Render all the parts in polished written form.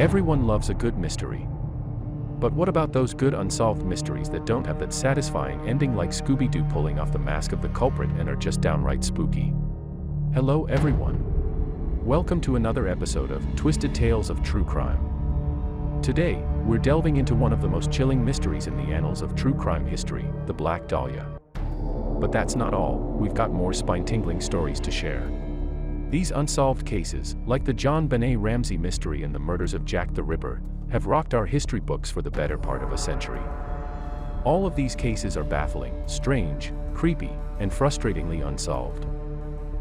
Everyone loves a good mystery. But what about those good unsolved mysteries that don't have that satisfying ending, like Scooby-Doo pulling off the mask of the culprit and are just downright spooky? Hello everyone. Welcome to another episode of Twisted Tales of True Crime. Today, we're delving into one of the most chilling mysteries in the annals of true crime history, the Black Dahlia. But that's not all, we've got more spine-tingling stories to share. These unsolved cases, like the JonBenet Ramsey mystery and the murders of Jack the Ripper, have rocked our history books for the better part of a century. All of these cases are baffling, strange, creepy, and frustratingly unsolved.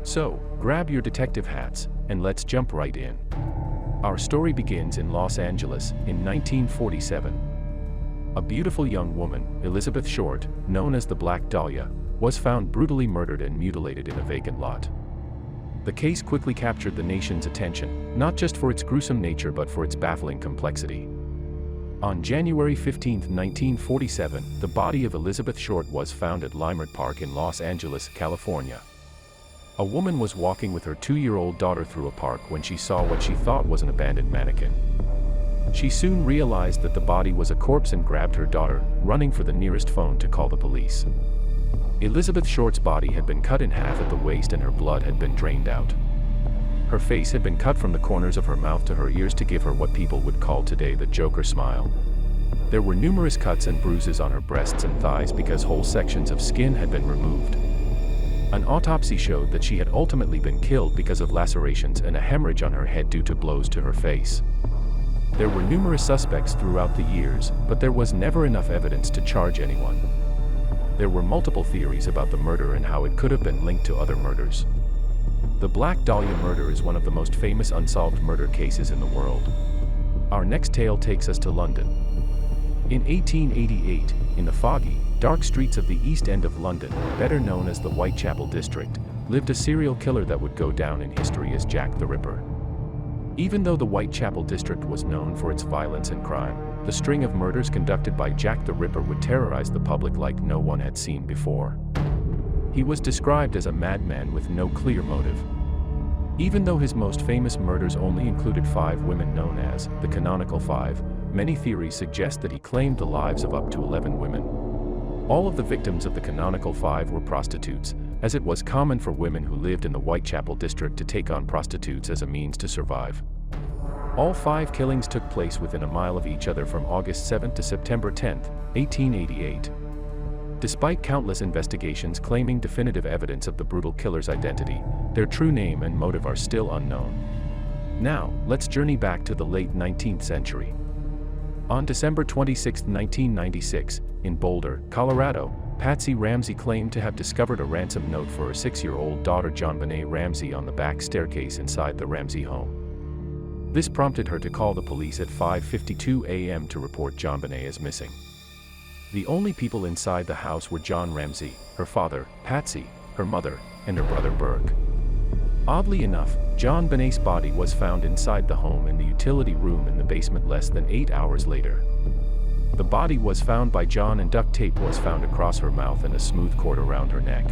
So, grab your detective hats, and let's jump right in. Our story begins in Los Angeles, in 1947. A beautiful young woman, Elizabeth Short, known as the Black Dahlia, was found brutally murdered and mutilated in a vacant lot. The case quickly captured the nation's attention, not just for its gruesome nature but for its baffling complexity. On January 15, 1947, the body of Elizabeth Short was found at Leimert Park in Los Angeles, California. A woman was walking with her 2-year-old daughter through a park when she saw what she thought was an abandoned mannequin. She soon realized that the body was a corpse and grabbed her daughter, running for the nearest phone to call the police. Elizabeth Short's body had been cut in half at the waist and her blood had been drained out. Her face had been cut from the corners of her mouth to her ears to give her what people would call today the Joker smile. There were numerous cuts and bruises on her breasts and thighs because whole sections of skin had been removed. An autopsy showed that she had ultimately been killed because of lacerations and a hemorrhage on her head due to blows to her face. There were numerous suspects throughout the years, but there was never enough evidence to charge anyone. There were multiple theories about the murder and how it could have been linked to other murders. The Black Dahlia murder is one of the most famous unsolved murder cases in the world. Our next tale takes us to London. In 1888, in the foggy, dark streets of the East End of London, better known as the Whitechapel district, lived a serial killer that would go down in history as Jack the Ripper. Even though the Whitechapel district was known for its violence and crime, the string of murders conducted by Jack the Ripper would terrorize the public like no one had seen before. He was described as a madman with no clear motive. Even though his most famous murders only included 5 women known as the Canonical Five, many theories suggest that he claimed the lives of up to 11 women. All of the victims of the Canonical Five were prostitutes, as it was common for women who lived in the Whitechapel district to take on prostitutes as a means to survive. All 5 killings took place within a mile of each other from August 7 to September 10, 1888. Despite countless investigations claiming definitive evidence of the brutal killer's identity, their true name and motive are still unknown. Now, let's journey back to the late 19th century. On December 26, 1996, in Boulder, Colorado, Patsy Ramsey claimed to have discovered a ransom note for her 6-year-old daughter JonBenet Ramsey on the back staircase inside the Ramsey home. This prompted her to call the police at 5:52 a.m. to report JonBenet as missing. The only people inside the house were John Ramsey, her father, Patsy, her mother, and her brother Burke. Oddly enough, JonBenet's body was found inside the home in the utility room in the basement less than 8 hours later. The body was found by John and duct tape was found across her mouth and a smooth cord around her neck.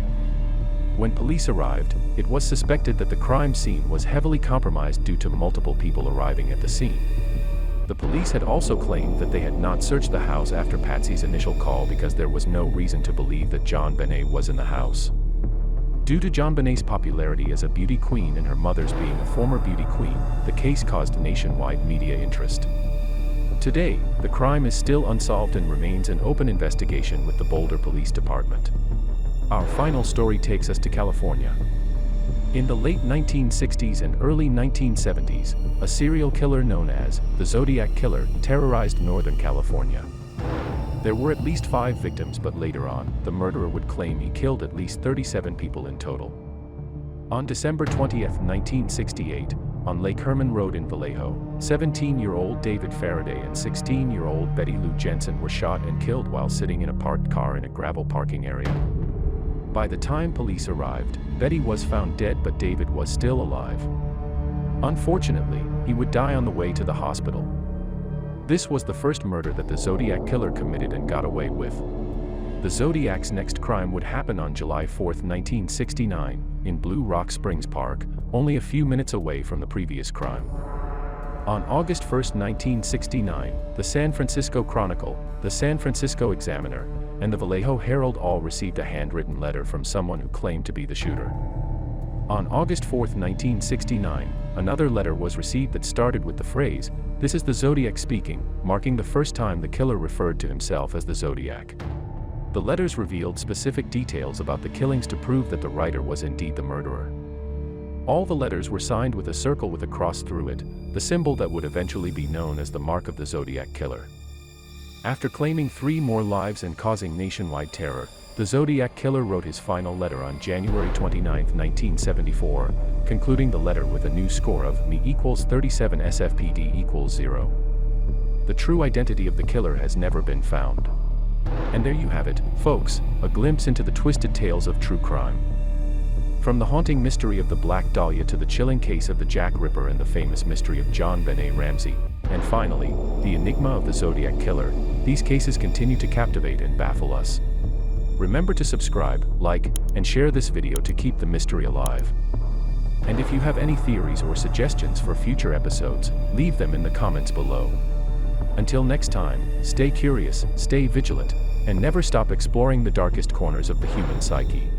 When police arrived, it was suspected that the crime scene was heavily compromised due to multiple people arriving at the scene. The police had also claimed that they had not searched the house after Patsy's initial call because there was no reason to believe that JonBenet was in the house. Due to JonBenet's popularity as a beauty queen and her mother's being a former beauty queen, the case caused nationwide media interest. Today, the crime is still unsolved and remains an open investigation with the Boulder Police Department. Our final story takes us to California. In the late 1960s and early 1970s, a serial killer known as the Zodiac Killer terrorized Northern California. There were at least 5 victims, but later on, the murderer would claim he killed at least 37 people in total. On December 20, 1968, on Lake Herman Road in Vallejo, 17-year-old David Faraday and 16-year-old Betty Lou Jensen were shot and killed while sitting in a parked car in a gravel parking area. By the time police arrived, Betty was found dead but David was still alive. Unfortunately, he would die on the way to the hospital. This was the first murder that the Zodiac Killer committed and got away with. The Zodiac's next crime would happen on July 4, 1969, in Blue Rock Springs Park, only a few minutes away from the previous crime. On August 1, 1969, the San Francisco Chronicle, the San Francisco Examiner, and the Vallejo Herald all received a handwritten letter from someone who claimed to be the shooter. On August 4, 1969, another letter was received that started with the phrase, "This is the Zodiac speaking," marking the first time the killer referred to himself as the Zodiac. The letters revealed specific details about the killings to prove that the writer was indeed the murderer. All the letters were signed with a circle with a cross through it, the symbol that would eventually be known as the mark of the Zodiac Killer. After claiming 3 more lives and causing nationwide terror, the Zodiac Killer wrote his final letter on January 29, 1974, concluding the letter with a new score of Me equals 37 SFPD equals 0. The true identity of the killer has never been found. And there you have it, folks, a glimpse into the twisted tales of true crime. From the haunting mystery of the Black Dahlia to the chilling case of the Jack Ripper and the famous mystery of JonBenet Ramsey, and finally, the enigma of the Zodiac Killer, these cases continue to captivate and baffle us. Remember to subscribe, like, and share this video to keep the mystery alive. And if you have any theories or suggestions for future episodes, leave them in the comments below. Until next time, stay curious, stay vigilant, and never stop exploring the darkest corners of the human psyche.